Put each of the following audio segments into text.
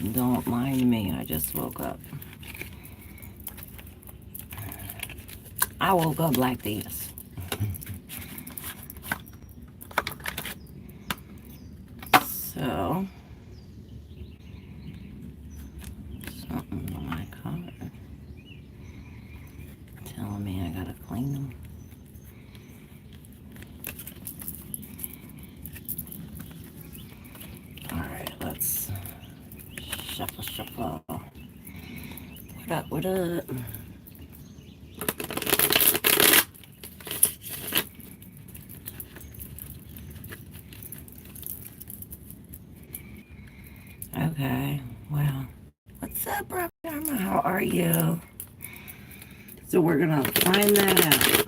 Don't mind me, I just woke up. I woke up like this. So, something on my car telling me I gotta clean them. Alright, let's shuffle. What up? Okay, well, what's up, Rob? How are you? So we're gonna find that out.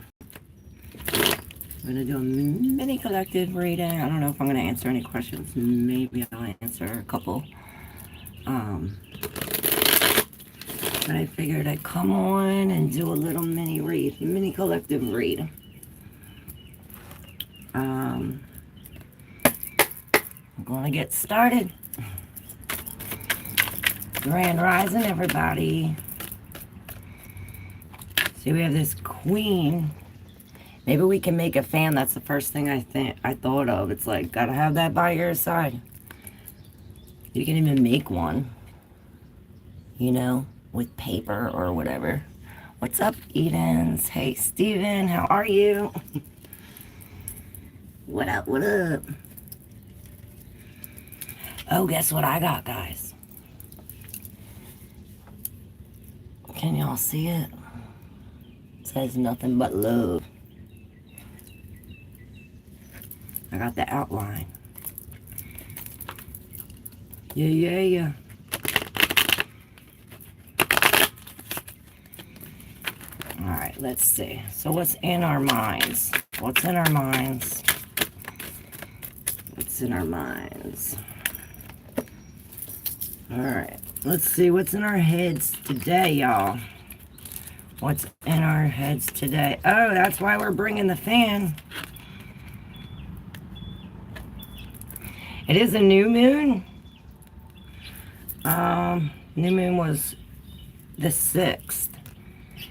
I'm gonna do a mini collective reading. I don't know if I'm gonna answer any questions. Maybe I'll answer a couple. But I figured I'd come on and do a little mini collective read. I'm gonna get started. Grand Rising, everybody. See, we have this queen. Maybe we can make a fan. That's the first thing I thought of. It's like, gotta have that by your side. You can even make one, you know, with paper or whatever. What's up, Edens? Hey, Steven, how are you? What up? Oh, guess what I got, guys? Can y'all see it? It says nothing but love. I got the outline. Yeah. Alright, let's see. So what's in our minds? What's in our minds? Alright, let's see what's in our heads today, y'all. What's in our heads today? Oh, that's why we're bringing the fan. It is a new moon. New moon was the 6th.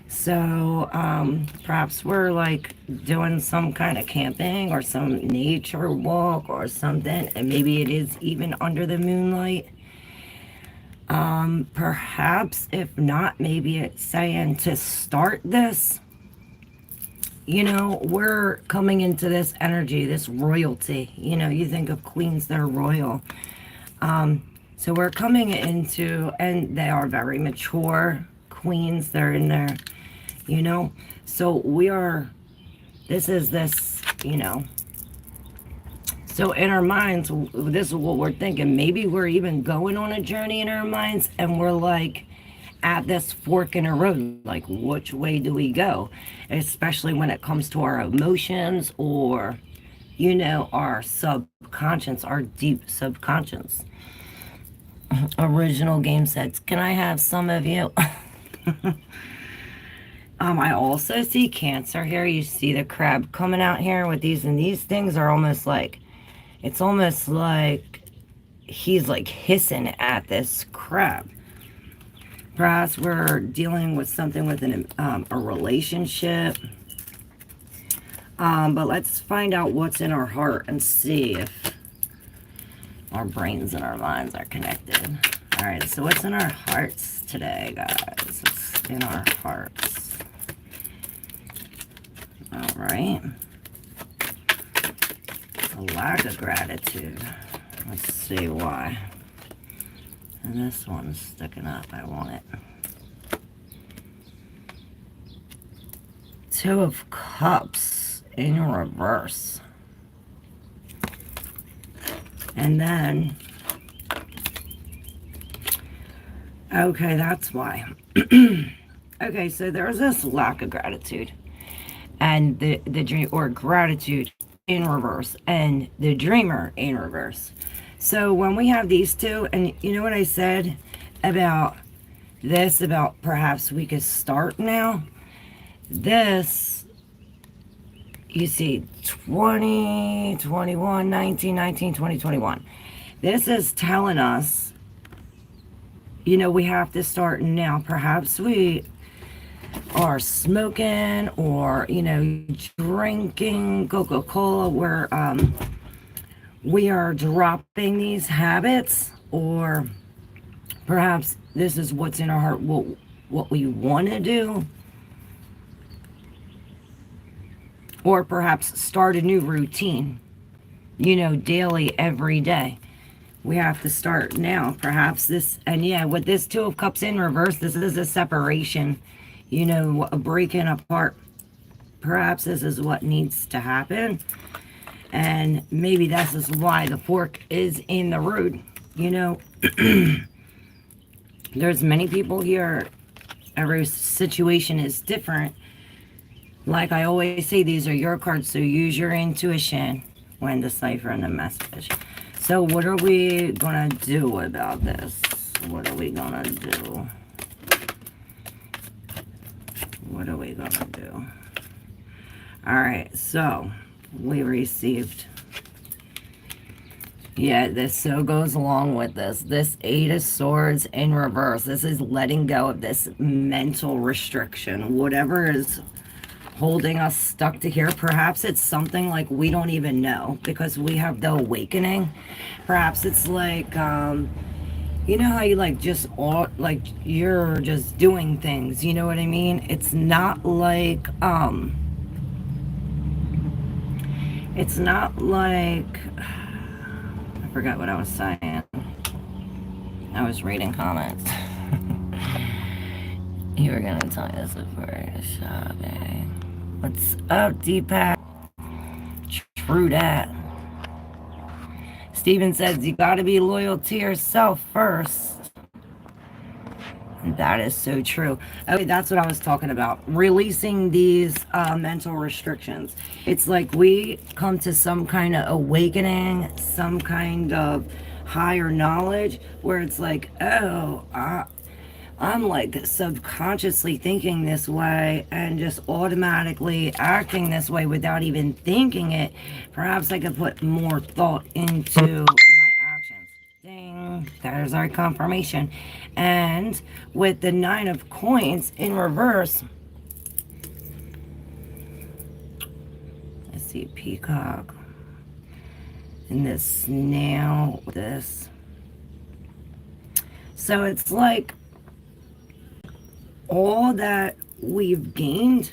So, perhaps we're like doing some kind of camping or some nature walk or something. And maybe it is even under the moonlight. Perhaps, if not, maybe it's saying to start this. You know, we're coming into this energy, this royalty. You know, you think of queens, they're royal. So we're coming into, and they are very mature queens. They're in there, you know. So we are, this is this, you know. So in our minds, this is what we're thinking. Maybe we're even going on a journey in our minds, and we're like at this fork in a road. Like, which way do we go? Especially when it comes to our emotions or, you know, our subconscious, our deep subconscious. Original game sets. Can I have some of you? I also see Cancer here. You see the crab coming out here with these, and these things are almost like, it's almost like he's like hissing at this crab. Perhaps we're dealing with something with a relationship. But let's find out what's in our heart and see if our brains and our minds are connected. All right, so what's in our hearts today, guys? What's in our hearts? All right. A lack of gratitude. Let's see why. And this one's sticking up. I want it. Two of Cups in reverse. And then, okay, that's why. Okay, so there's this lack of gratitude. And the dream, or gratitude in reverse. And the dreamer in reverse. So when we have these two, and you know what I said about this, about perhaps we could start now? This, you see, 20, 21, 19, 19, 20, 21. This is telling us you know, we have to start now. Perhaps we are smoking or, you know, drinking Coca-Cola, where we are dropping these habits, or perhaps this is what's in our heart, what we want to do, or perhaps start a new routine, you know, daily, every day. We have to start now. Perhaps this, and yeah, with this Two of Cups in reverse, this is a separation, you know, a breaking apart. Perhaps this is what needs to happen. And maybe this is why the fork is in the road. You know, there's many people here. Every situation is different. Like I always say, these are your cards, so use your intuition when deciphering the message. So what are we going to do about this? What are we going to do? What are we going to do? All right, so we received, yeah, this so goes along with this Eight of Swords in reverse. This is letting go of this mental restriction, whatever is holding us stuck to here. Perhaps it's something like we don't even know, because we have the awakening. Perhaps it's like you know how you like just all like you're just doing things, you know what I mean? It's not like I forgot what I was saying. I was reading comments. You were gonna tell us before shopping. What's up, Deepak? True that. Steven says you gotta be loyal to yourself first. That is so true. Okay, that's what I was talking about. Releasing these mental restrictions. It's like we come to some kind of awakening, some kind of higher knowledge, where it's like, oh, I'm like subconsciously thinking this way and just automatically acting this way without even thinking it. Perhaps I could put more thought into my actions. Ding, there's our confirmation. And with the Nine of Coins in reverse, let's see, peacock, and this snail, this. So it's like all that we've gained.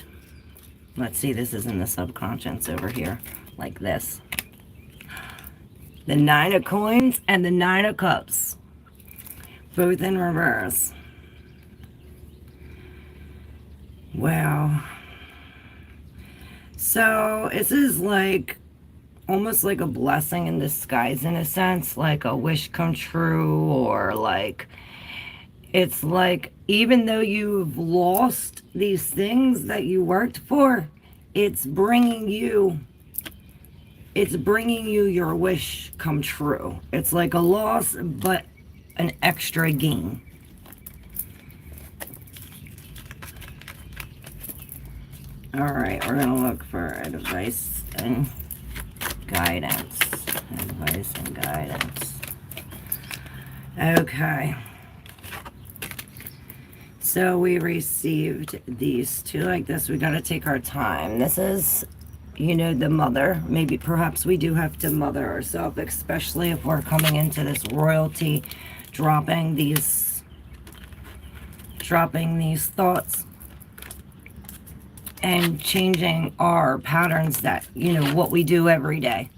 Let's see, this is in the subconscious over here, like this. The Nine of Coins and the Nine of Cups, both in reverse. Wow. So this is like almost like a blessing in disguise, in a sense, like a wish come true, or like it's like, even though you've lost these things that you worked for, it's bringing you your wish come true. It's like a loss, but an extra gain. All right, we're gonna look for advice and guidance. Advice and guidance. Okay. So we received these two like this. We got to take our time. This is, you know, the mother. Maybe perhaps we do have to mother ourselves, especially if we're coming into this royalty, dropping these thoughts and changing our patterns, that, you know, what we do every day.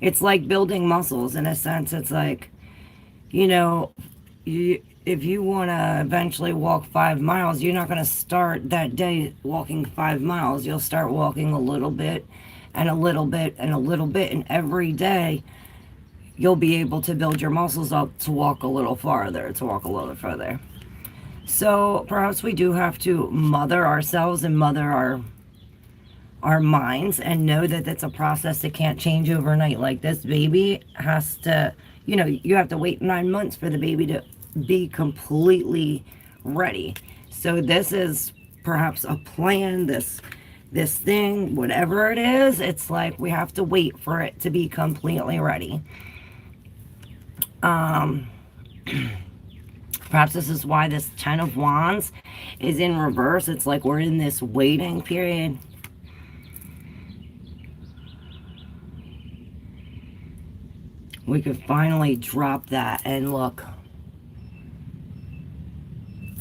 It's like building muscles, in a sense. It's like, you know, if you want to eventually walk 5 miles, you're not going to start that day walking 5 miles. You'll start walking a little bit and a little bit and a little bit. And every day, you'll be able to build your muscles up to walk a little farther, to walk a little further. So perhaps we do have to mother ourselves and mother our minds, and know that that's a process that can't change overnight. Like this baby has to, you know, you have to wait 9 months for the baby to be completely ready. So this is perhaps a plan, this thing, whatever it is. It's like we have to wait for it to be Perhaps this is why this Ten of Wands is in reverse. It's like we're in this waiting period. We could finally drop that and look.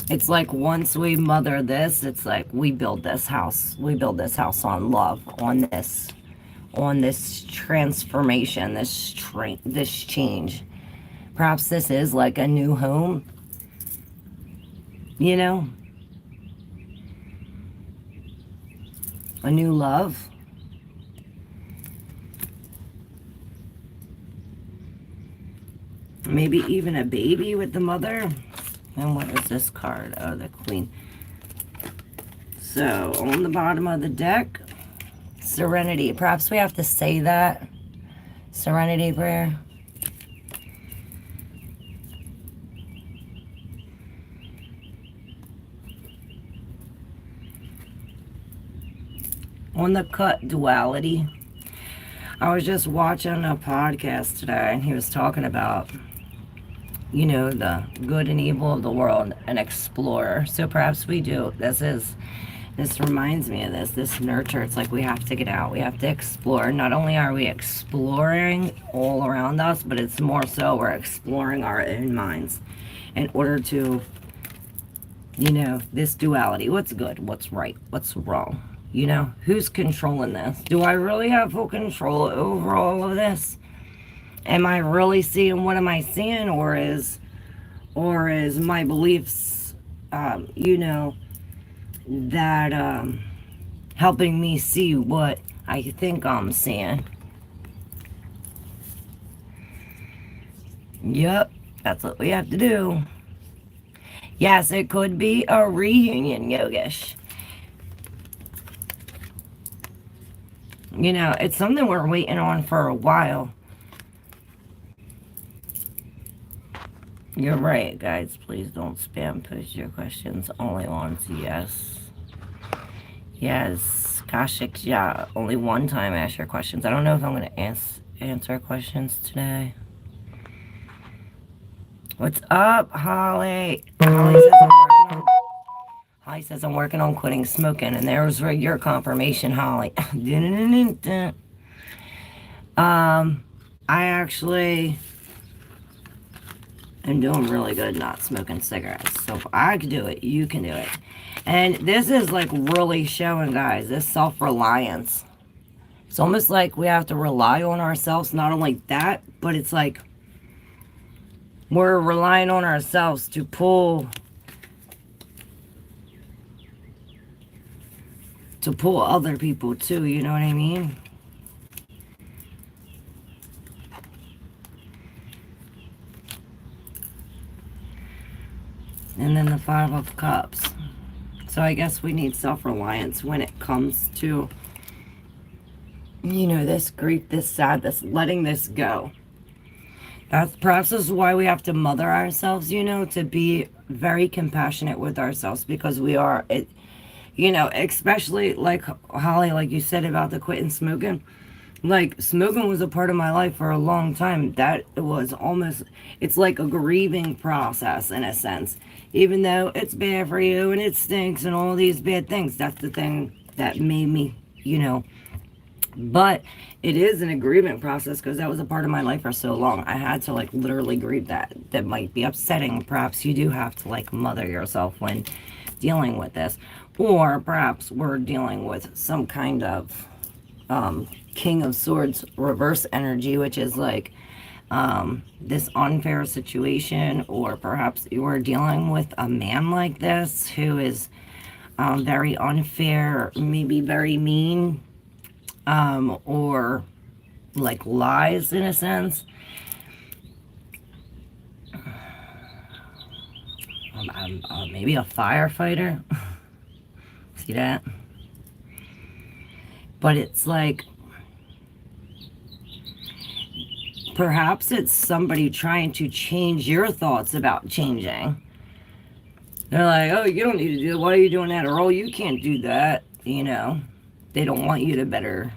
It's like once we mother this, it's like we build this house. We build this house on love, on this transformation, this change. Perhaps this is like a new home, you know, a new love. Maybe even a baby with the mother. And what is this card? Oh, the Queen. So, on the bottom of the deck, Serenity. Perhaps we have to say that. Serenity prayer. On the cut, Duality. I was just watching a podcast today, and he was talking about, you know, the good and evil of the world, an explorer. So perhaps we do. This reminds me of this nurture. It's like we have to get out. We have to explore. Not only are we exploring all around us, but it's more so we're exploring our own minds in order to, you know, this duality. What's good? What's right? What's wrong? You know, who's controlling this? Do I really have full control over all of this? Am I really seeing what am I seeing, or is my beliefs, you know, that helping me see what I think I'm seeing? Yep, that's what we have to do. Yes, it could be a reunion, Yogesh. You know, it's something we're waiting on for a while. You're right, guys. Please don't spam post your questions. Only once, yes. Yes. Kashik, yeah. Only one time ask your questions. I don't know if I'm going to answer questions today. What's up, Holly? Holly says I'm working on quitting smoking, and there's your confirmation, Holly. I actually am doing really good not smoking cigarettes. So if I can do it, you can do it. And this is like really showing, guys, this self-reliance. It's almost like we have to rely on ourselves. Not only that, but it's like we're relying on ourselves to pull other people too, you know what I mean? And then the Five of Cups. So I guess we need self-reliance when it comes to, you know, this grief, this sadness, letting this go. That's perhaps this is why we have to mother ourselves, you know, to be very compassionate with ourselves, because we are, you know, especially like Holly, like you said about the quitting smoking. Like, smoking was a part of my life for a long time. That was almost, it's like a grieving process in a sense. Even though it's bad for you and it stinks and all these bad things, that's the thing that made me, you know. But it is an agreement process, because that was a part of my life for so long. I had to, like, literally grieve that. That might be upsetting. Perhaps you do have to, like, mother yourself when dealing with this. Or perhaps we're dealing with some kind of King of Swords reverse energy, which is like this unfair situation. Or perhaps you are dealing with a man like this who is very unfair, maybe very mean, or like lies in a sense. Maybe a firefighter. See that? But it's like, perhaps it's somebody trying to change your thoughts about changing. They're like, oh, you don't need to do it. Why are you doing that? Or, oh, you can't do that. You know, they don't want you to better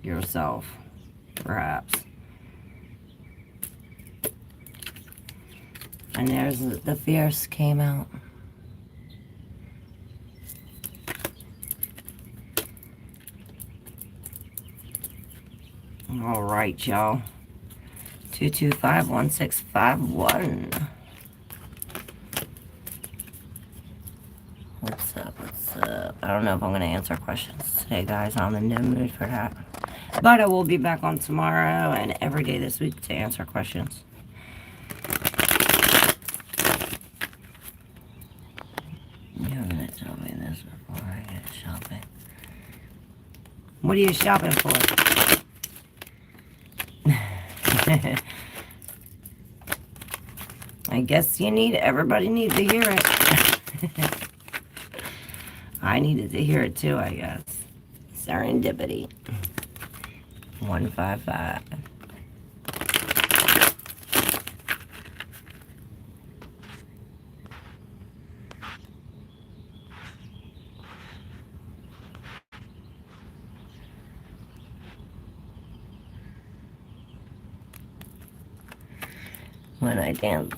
yourself, perhaps. And there's the fierce came out. All right, y'all. 2251651. What's up? What's up? I don't know if I'm going to answer questions today, guys. I'm in no mood for that. But I will be back on tomorrow and every day this week to answer questions. You're going to tell me this before I get shopping. What are you shopping for? I guess everybody needs to hear it. I needed to hear it too, I guess. Serendipity. 155. When I dance.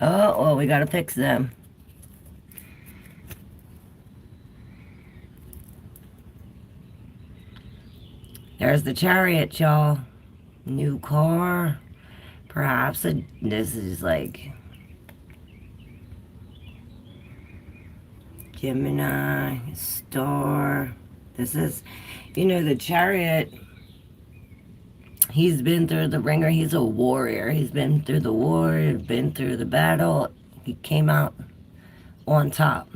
Oh, well, we gotta fix them. There's the Chariot, y'all. New car. Perhaps this is like Gemini, Star. This is, the Chariot. He's been through the ringer. He's a warrior. He's been through the war, been through the battle. He came out on top.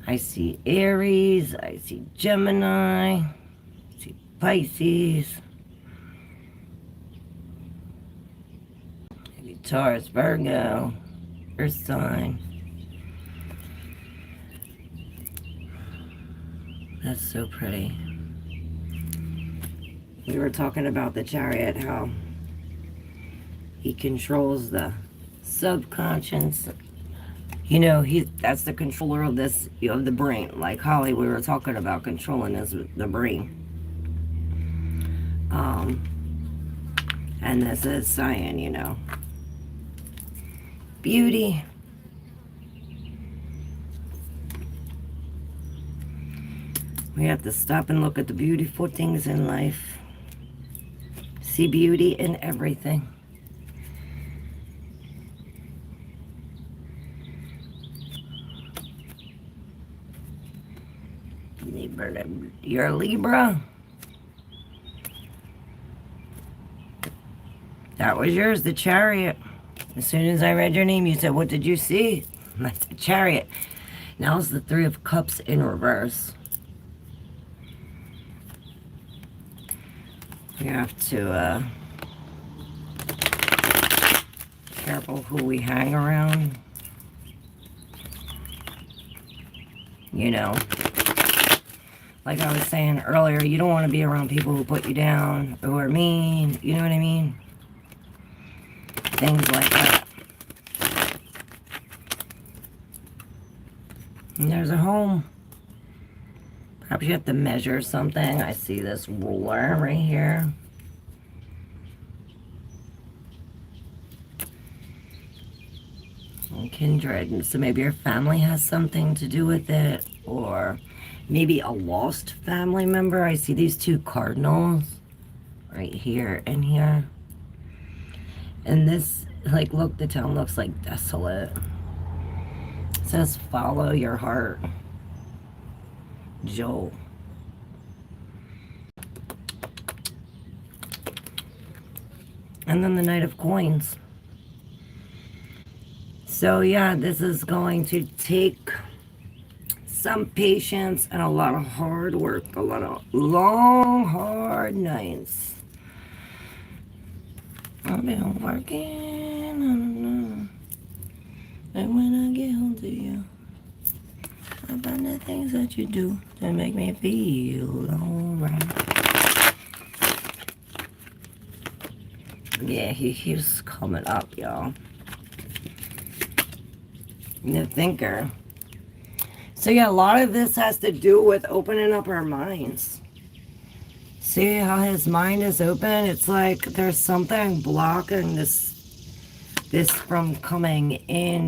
I see Aries. I see Gemini. I see Pisces. I see Taurus, Virgo, Earth sign. That's so pretty. We were talking about the Chariot, how he controls the subconscious. That's the controller of of the brain. Like Holly, we were talking about controlling the brain. And this is Cyan, Beauty. We have to stop and look at the beautiful things in life. See beauty in everything. Libra, you're a Libra. That was yours, the Chariot. As soon as I read your name, you said, "What did you see?" That's the Chariot. Now it's the Three of Cups in reverse. We have to be careful who we hang around. Like I was saying earlier, you don't want to be around people who put you down, who are mean, you know what I mean? Things like that. And there's a home. Perhaps you have to measure something. I see this ruler right here. And kindred. So maybe your family has something to do with it. Or maybe a lost family member. I see these two cardinals right here and here. And this, look, the town looks like desolate. It says follow your heart. Joel. And then the Knight of Coins. So yeah, this is going to take some patience and a lot of hard work, a lot of long, hard nights. I've been working, I don't know. And when I get home to you, I find the things that you do that make me feel alright. Yeah, he keeps coming up, y'all. The Thinker. So yeah, a lot of this has to do with opening up our minds. See how his mind is open? It's like there's something blocking this this from coming in